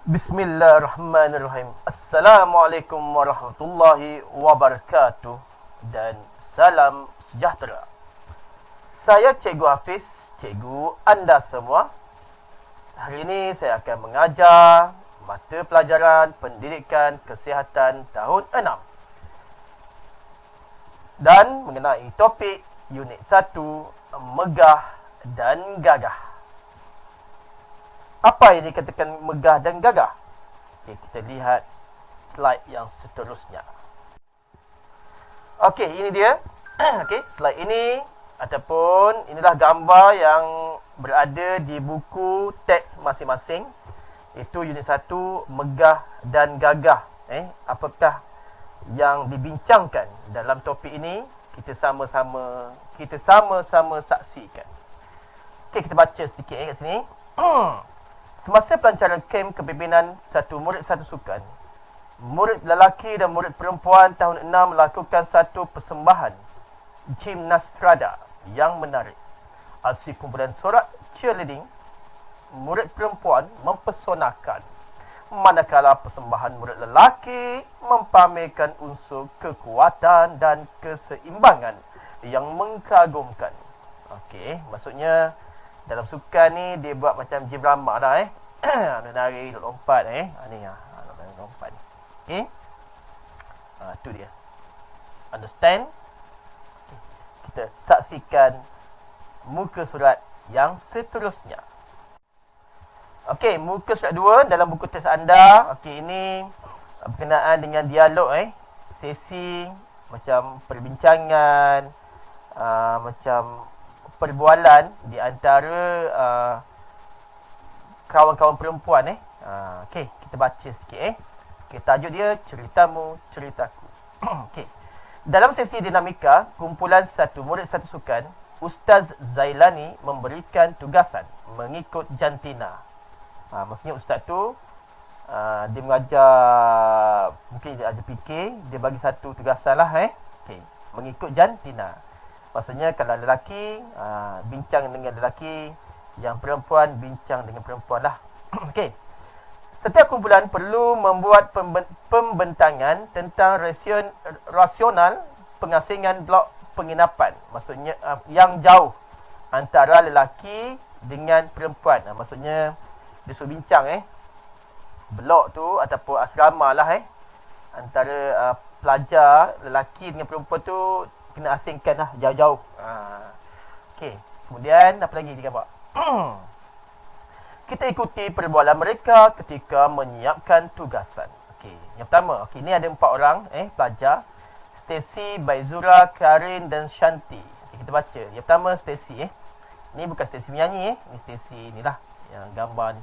Bismillahirrahmanirrahim. Assalamualaikum warahmatullahi wabarakatuh dan salam sejahtera. Saya Cikgu Hafiz, cikgu anda semua. Hari ini saya akan mengajar mata pelajaran Pendidikan Kesihatan tahun 6 dan mengenai topik unit 1, megah dan gagah. Apa yang dikatakan megah dan gagah? Okay, kita lihat slide yang seterusnya. Okey, ini dia. Okey, slide ini ataupun inilah gambar yang berada di buku teks masing-masing. Itu unit 1, megah dan gagah. Apakah yang dibincangkan dalam topik ini? Kita sama-sama saksikan. Okey, kita baca sedikit kat sini. Semasa pelancaran kem kepimpinan satu murid satu sukan, murid lelaki dan murid perempuan tahun 6 melakukan satu persembahan gimnastrada yang menarik. Aksi kumpulan sorak cheerleading murid perempuan mempesonakan, manakala persembahan murid lelaki mempamerkan unsur kekuatan dan keseimbangan yang mengagumkan. Okey, maksudnya dalam sukan ni dia buat macam gym ramak dah nari lompat ni lompat ni. Okey. Tu dia. Understand? Okay. Kita saksikan muka surat yang seterusnya. Okey, muka surat 2 dalam buku teks anda. Okey, ini berkenaan dengan dialog sesi macam perbincangan, macam perbualan di antara kawan-kawan perempuan Okey, kita baca sikit Okey, tajuk dia ceritamu ceritaku. Okey. Dalam sesi dinamika kumpulan satu murid satu sukan, Ustaz Zailani memberikan tugasan mengikut jantina. Maksudnya ustaz tu dia mengajar, mungkin dia ada fikir, dia bagi satu tugasan lah Okey, mengikut jantina. Maksudnya kalau lelaki bincang dengan lelaki, yang perempuan bincang dengan perempuan lah. Okey. Setiap kumpulan perlu membuat pembentangan tentang rasional pengasingan blok penginapan. Maksudnya yang jauh antara lelaki dengan perempuan. Maksudnya dia suruh bincang blok tu ataupun asrama lah antara pelajar lelaki dengan perempuan tu kena asingkan lah jauh-jauh. Okey. Kemudian apa lagi dia gambar? Kita ikuti perbualan mereka ketika menyiapkan tugasan. Okey. Yang pertama, okey, ni ada 4 orang pelajar. Stacy, Baizura, Karin dan Shanti. Okay, kita baca. Yang pertama Stacy Ni bukan Stacy menyanyi Ni Stacy ni lah yang gambar ni.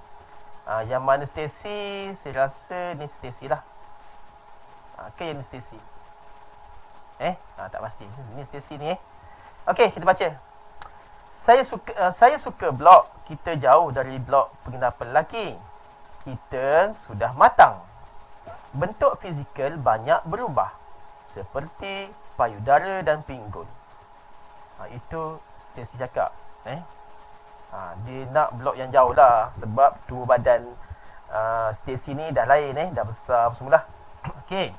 Yang mana Stacy? Saya rasa ni Stacy lah. Yang ni Stacy. Tak pasti. Ni Stacy ni Okey, kita baca. Saya suka blok kita jauh dari blok penginapan lelaki. Kita sudah matang. Bentuk fizikal banyak berubah, seperti payudara dan pinggul. Itu Stacy cakap. Dia nak blok yang jauh lah, sebab tubuh badan Stacy ni dah lain dah besar semula. Okey.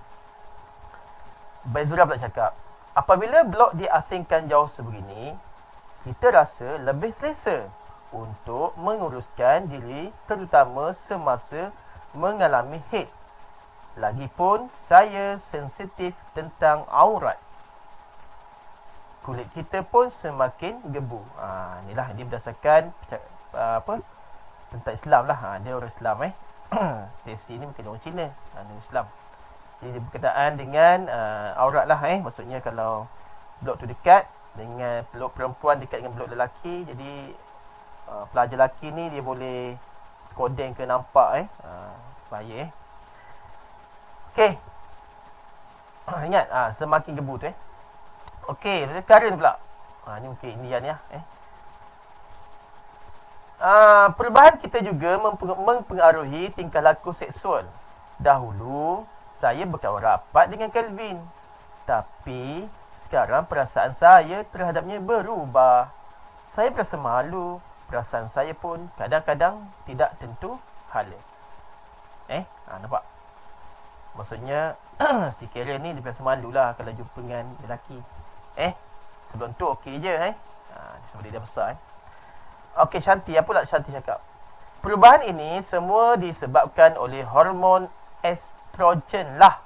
Baizura pula cakap, apabila blok diasingkan jauh sebegini, kita rasa lebih selesa untuk menguruskan diri, terutama semasa mengalami haid. Lagipun saya sensitif tentang aurat. Kulit kita pun semakin gebu. Inilah dia berdasarkan tentang Islam lah. Dia orang Islam Stacy ni mungkin orang Cina, dia Islam. Jadi berkenaan dengan aurat lah maksudnya kalau blok tu dekat dengan blok perempuan dekat dengan blok lelaki, jadi pelajar lelaki ni dia boleh skodeng ke nampak bahaya Okey. Ingat semakin gebu tu Okey, ada Karin pula. Ni mungkin Indian ya perubahan kita juga mempengaruhi tingkah laku seksual. Dahulu saya berkawan rapat dengan Kelvin, tapi sekarang perasaan saya terhadapnya berubah. Saya berasa malu. Perasaan saya pun kadang-kadang tidak tentu hala. Nampak? Maksudnya si Karen ni dia biasa malu lah kalau jumpa dengan lelaki. Sebelum tu okey je sebab dia dah besar Okey, Shanti, apa pula Shanti cakap? Perubahan ini semua disebabkan oleh hormon estrogen lah.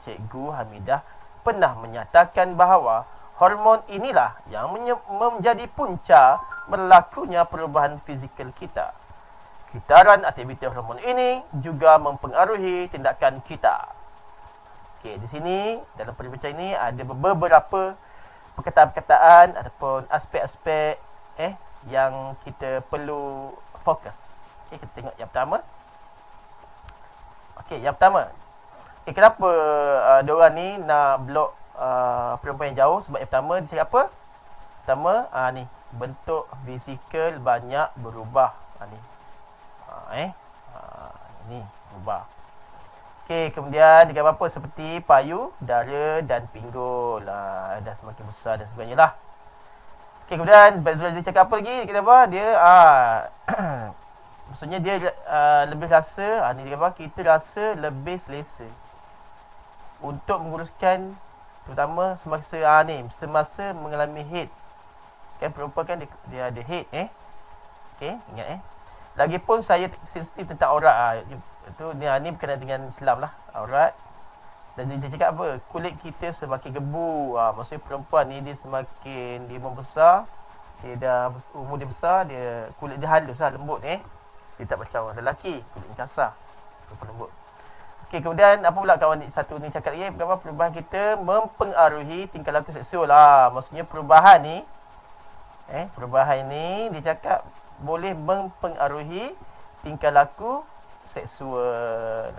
Cikgu Hamidah pernah menyatakan bahawa hormon inilah yang menjadi punca berlakunya perubahan fizikal kita. Kitaran aktiviti hormon ini juga mempengaruhi tindakan kita. Okey, di sini dalam perbincangan ini ada beberapa perkataan-perkataan ataupun aspek-aspek yang kita perlu fokus. Okey, kita tengok yang pertama. Okey, yang pertama. Kenapa diorang ni nak blok perempuan yang jauh? Sebab yang pertama dia cakap apa? Pertama, ni bentuk fizikal banyak berubah. Ni. Ini berubah. Okey, kemudian dia apa? Seperti payu, dara dan pinggul. Dah semakin besar dan sebagainya lah. Okey, kemudian Bazul Aziz cakap apa lagi? Kita apa? Dia maksudnya dia lebih rasa ni dia apa? Kita rasa lebih selesa untuk menguruskan, terutama semasa mengalami haid. Kan perempuan kan dia ada haid Okey, ingat Lagipun saya sensitif tentang aurat itu ni berkenaan dengan Islam lah, aurat. Dan dia cakap apa? Kulit kita semakin gebu. Maksudnya perempuan ni dia semakin dia membesar, dia dah umur dia besar, dia kulit dia halus lah, lembut Dia tak macam orang lelaki, kulit dia kasar, perempuan lembut. Okey, kemudian apa pula kawan satu ni cakap lagi? Pertama, perubahan kita mempengaruhi tingkah laku seksual lah. Maksudnya perubahan ni perubahan ni dia cakap boleh mempengaruhi tingkah laku seksual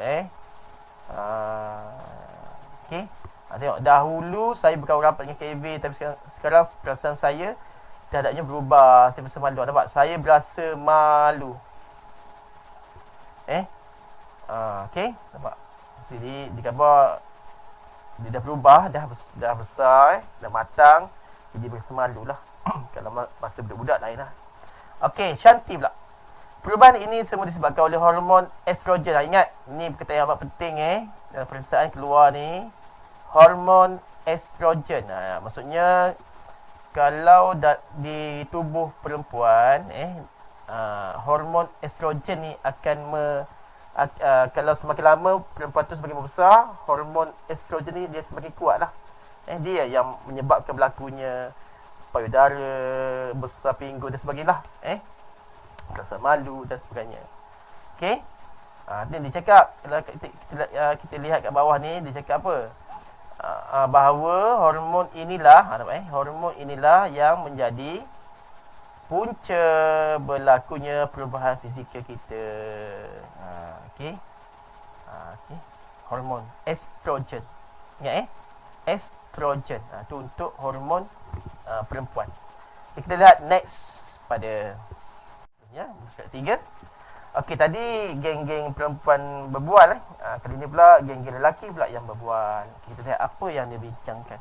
Okey. Tengok, dahulu saya berkawan rapat dengan Kevin, tapi sekarang perasaan saya terhadapnya berubah. Saya berasa malu. Nampak? Saya berasa malu. Okey, nampak? Jadi di gambar dia dah berubah, dah besar, dah matang. Jadi berasa malu lah. Kalau masa budak-budak lain lah. Okey, Shanti pula. Perubahan ini semua disebabkan oleh hormon estrogen. Ingat, ni perkataan yang amat penting dalam pemeriksaan keluar ni. Hormon estrogen. Maksudnya kalau di tubuh perempuan hormon estrogen ni akan kalau semakin lama perempuan tu semakin membesar, hormon estrogen ni dia semakin kuat lah. Dia yang menyebabkan berlakunya payudara, besar pinggul dan sebagainya lah. Rasa malu dan sebagainya. Okey. Dia cakap, kalau kita lihat kat bawah ni, dia cakap apa? Bahawa hormon inilah, hormon inilah yang menjadi punca berlakunya perubahan fizikal kita. Okey. Okey. Hormon estrogen. Ingat estrogen. Tu untuk hormon perempuan. Kita lihat next pada slide 3. Okey, tadi geng-geng perempuan berbual kali ni pula geng-geng lelaki pula yang berbual. Kita lihat apa yang dia bincangkan.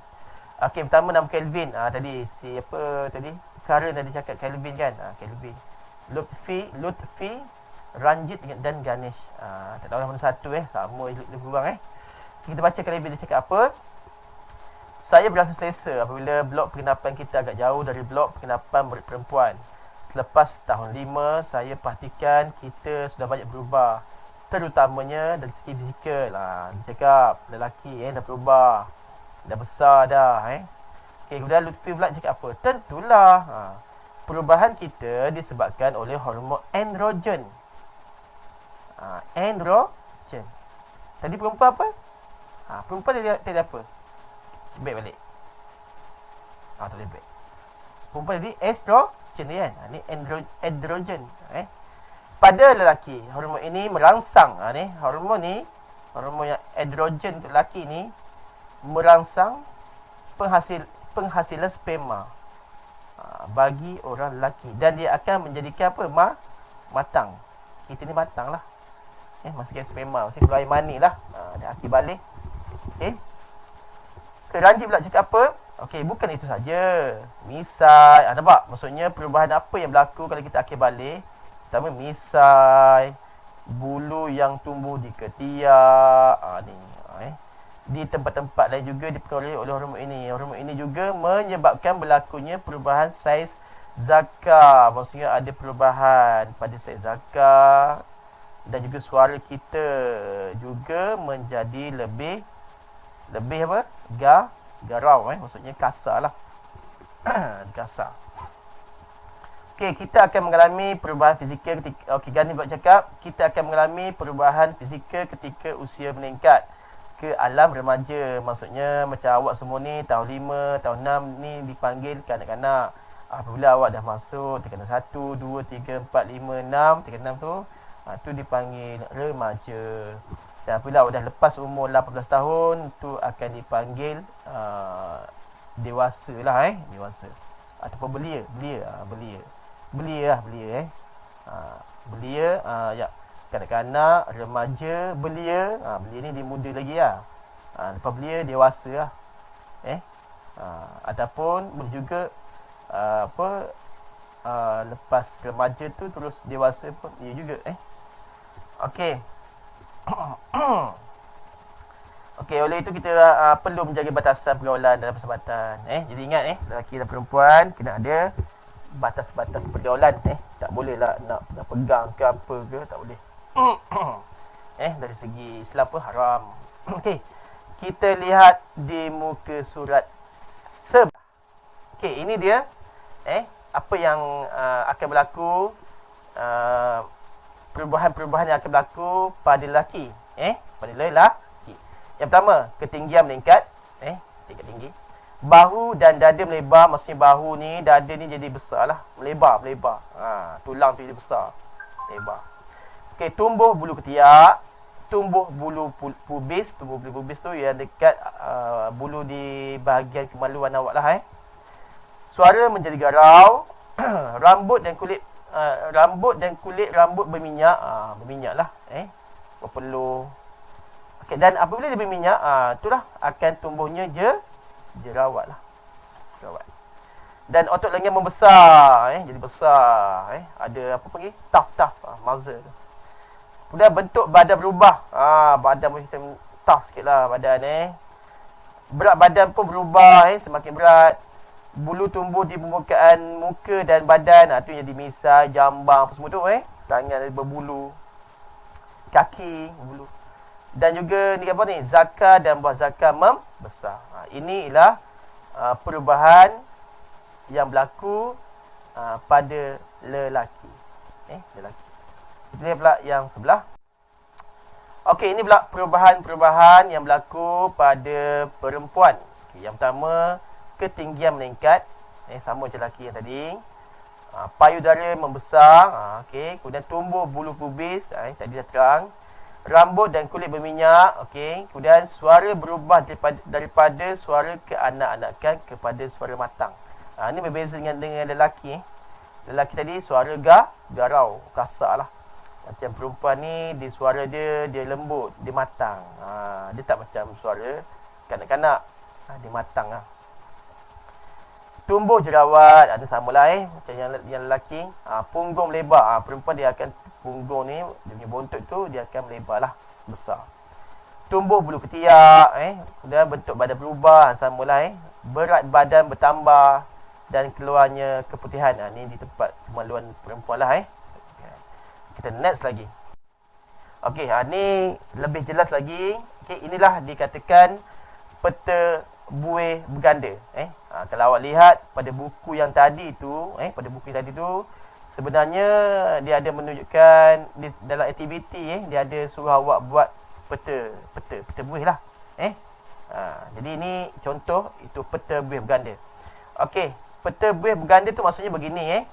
Okey, pertama nama Kelvin. Tadi siapa tadi? Karen tadi cakap Kelvin kan? Kelvin. Lutfi, Ranjit dan Ganesh. Tak tahu mana satu sama lebih kurang Kita baca Kelvin dia cakap apa? Saya berasa selesa apabila blok penginapan kita agak jauh dari blok penginapan murid perempuan. Selepas tahun 5, saya pastikan kita sudah banyak berubah. Terutamanya dari segi fizikal. Dia cakap, lelaki dah berubah. Dah besar dah. Okay, kemudian Lutfi pula cakap apa? Tentulah. Perubahan kita disebabkan oleh hormon androgen. Androgen. Tadi perempuan apa? Perempuan dia ada apa? Baik balik. Tak boleh baik. Perempuan tadi estrogen kan? Ni androgen. Pada lelaki, hormon ini merangsang. Hormon yang androgen untuk lelaki ni merangsang penghasilan sperma bagi orang lelaki. Dan dia akan menjadikan apa? Matang. Kita ni matang lah. Masukkan sperma. Maksudnya keluar air mani lah. Dia akil balik. Okay. Ranjit pula cakap apa? Okey, bukan itu saja. Misai, nampak? Maksudnya perubahan apa yang berlaku kalau kita akil balik? Pertama, misai. bulu yang tumbuh di ketiak, di tempat-tempat lain juga dipengaruhi oleh hormon ini. Hormon ini juga menyebabkan berlakunya perubahan saiz zakar. Maksudnya ada perubahan pada saiz zakar, dan juga suara kita juga menjadi lebih apa? Garau, maksudnya kasar lah. Kasar. Okey, kita akan mengalami perubahan fizikal ketika Gani buat cakap, kita akan mengalami perubahan fizikal ketika usia meningkat ke alam remaja. Maksudnya macam awak semua ni tahun 5, tahun 6 ni dipanggil kanak-kanak. Apabila awak dah masuk tingkatan 1, 2, 3, 4, 5, 6, tingkatan 6 tu dipanggil remaja. Dan apabila awak dah lepas umur 18 tahun tu akan dipanggil dewasa lah, dewasa. Ataupun belia. Belia. Ya. Kanak-kanak, remaja, belia. Belia ni dia muda lagi lah. Lepas belia, dewasa lah. Ataupun boleh juga lepas remaja tu terus dewasa pun dia juga. Okey. Okey, oleh itu kita perlu menjaga batasan pergaulan dalam persahabatan. Jadi ingat lelaki dan perempuan kena ada batas-batas pergaulan. Tak boleh lah nak pegang ke apa ke, tak boleh. Dari segi Islam pun haram. Okey, kita lihat di muka surat sebelah. Okey, ini dia apa yang akan berlaku, perubahan-perubahan yang akan berlaku pada lelaki, pada lelaki. Yang pertama, ketinggian meningkat, tingkat tinggi. Bahu dan dada melebar, maksudnya bahu ni, dada ni jadi besar lah, melebar. Tulang tu jadi besar, lebar. Okey, tumbuh bulu ketiak, tumbuh bulu pubis. Tumbuh bulu pubis tu yang dekat bulu di bahagian kemaluan awak lah. Suara menjadi garau. Rambut dan kulit rambut berminyak. Berminyak lah. Berpeluh. Okey, dan apabila dia berminyak, itulah akan tumbuhnya jerawat lah. Jerawat. Dan otot lengan membesar, jadi besar. Ada apa panggil? Taf, muzzle. Kemudian bentuk badan berubah. Badan macam tough sikit lah badan. Berat badan pun berubah, semakin berat. Bulu tumbuh di permukaan muka dan badan. Tu jadi misai, jambang, apa semua tu. Tangan berbulu. Kaki berbulu. Dan juga ni apa ni? Zakar dan buah zakar membesar. Ini ialah perubahan yang berlaku pada lelaki. Lelaki. Kita lihat pula yang sebelah. Okey, ini pula perubahan-perubahan yang berlaku pada perempuan. Yang pertama, ketinggian meningkat. Sama macam lelaki yang tadi. Payudara membesar. Okey, kemudian tumbuh bulu pubis. Tadi dah terang. Rambut dan kulit berminyak. Okey, kemudian suara berubah daripada suara keanak-anakan kepada suara matang. Ini berbeza dengan lelaki. Lelaki tadi suara garau, kasar lah. Macam perempuan ni, suara dia lembut, dia matang. Dia tak macam suara kanak-kanak. Dia matang lah. Tumbuh jerawat, ada samalah macam yang lelaki. Punggung lebar. Perempuan dia akan, punggung ni, dia punya bontot tu, dia akan melebar lah, besar. Tumbuh bulu ketiak, kemudian bentuk badan berubah, samalah. Berat badan bertambah dan keluarnya keputihan. Ni di tempat kemaluan perempuan lah. Kita next lagi. Okey, ni lebih jelas lagi. Okey, inilah dikatakan peta buih berganda. Kalau awak lihat pada buku yang tadi tu, sebenarnya dia ada menunjukkan dalam aktiviti, dia ada suruh awak buat peta buih lah. Jadi ini contoh itu peta buih berganda. Okey, peta buih berganda tu maksudnya begini.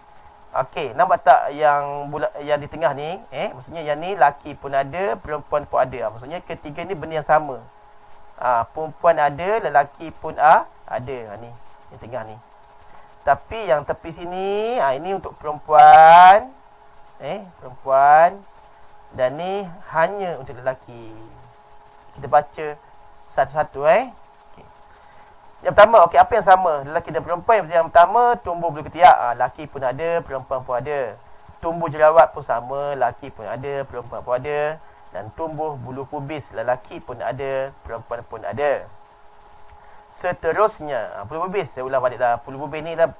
Okey, nampak tak yang di tengah ni? Maksudnya yang ni laki pun ada, perempuan pun ada. Maksudnya ketiga ni benda yang sama. Perempuan ada, lelaki pun ada. Ni yang tengah ni. Tapi yang tepi sini, ini untuk perempuan. Perempuan. Dan ni hanya untuk lelaki. Kita baca satu-satu. Yang pertama, apa yang sama? Lelaki dan perempuan. Yang pertama, tumbuh bulu ketiak. Lelaki pun ada, perempuan pun ada. tumbuh jerawat pun sama, lelaki pun ada, perempuan pun ada. Dan tumbuh bulu pubis, lelaki pun ada, perempuan pun ada. Seterusnya, bulu pubis, saya ulang balik dah. Bulu pubis ni lah,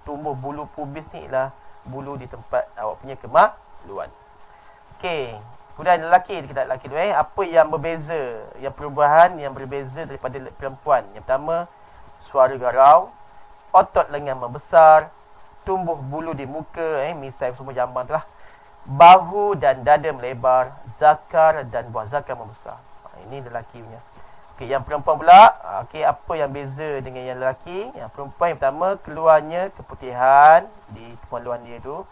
tumbuh bulu pubis ni lah bulu di tempat awak punya kemaluan. Okey, kemudian lelaki, kita lelaki tu apa yang berbeza, yang perubahan yang berbeza daripada perempuan? Yang pertama, suara garau, otot lengan membesar, tumbuh bulu di muka, misai semua jamban tu lah. Bahu dan dada melebar, zakar dan buah zakar membesar. Ini lelaki punya. Okey, yang perempuan pula, okey, apa yang beza dengan yang lelaki? Yang perempuan yang pertama, keluarnya keputihan di kemaluan dia tu.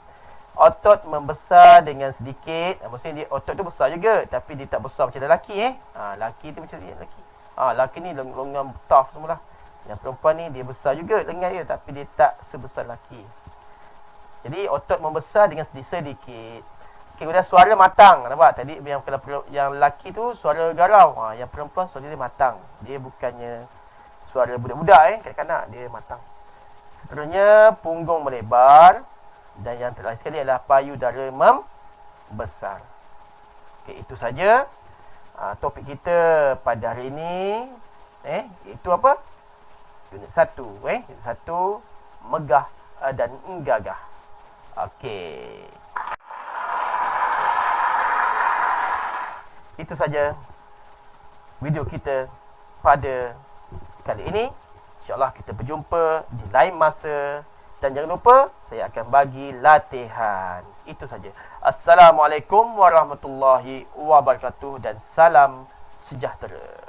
Otot membesar dengan sedikit. Maksudnya dia otot tu besar juga, tapi dia tak besar macam lelaki lelaki tu macam lelaki. Lelaki ni lengan tough semualah. Yang perempuan ni dia besar juga lengan dia, tapi dia tak sebesar lelaki. Jadi otot membesar dengan sedikit. Okay, kemudian suara matang. Nampak? Tadi kalau yang lelaki tu suara garau. Yang perempuan suara dia matang. Dia bukannya suara budak-budak kanak-kanak, dia matang. Seterusnya punggung melebar. Dan yang terakhir sekali adalah payudara membesar. Okay, itu saja topik kita pada hari ini. Itu apa? Unit 1. Unit 1, megah dan gagah. Okey. Itu saja video kita pada kali ini. InsyaAllah kita berjumpa di lain masa. Dan jangan lupa, saya akan bagi latihan. Itu saja. Assalamualaikum warahmatullahi wabarakatuh dan salam sejahtera.